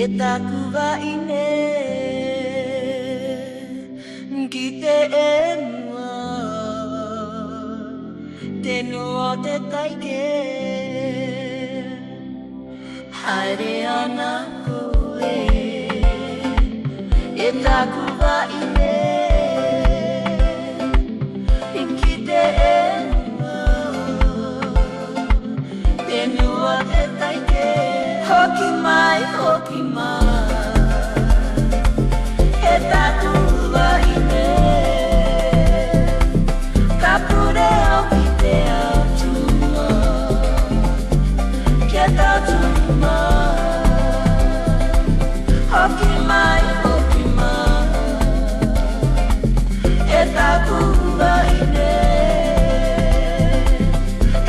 taku waine ki te enua te noa te taike Aere ana koe taku waine ki te enua te noa te taike Hoki mai, hoki mai E taku waine Ka pure au ki te atua Kia tautuma Hoki mai, hoki mai E taku waine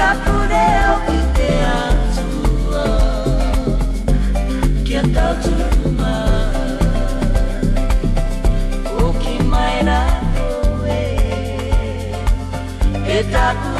Ka pure au ki te atua Kia tautuma O ki mai rā koe E taku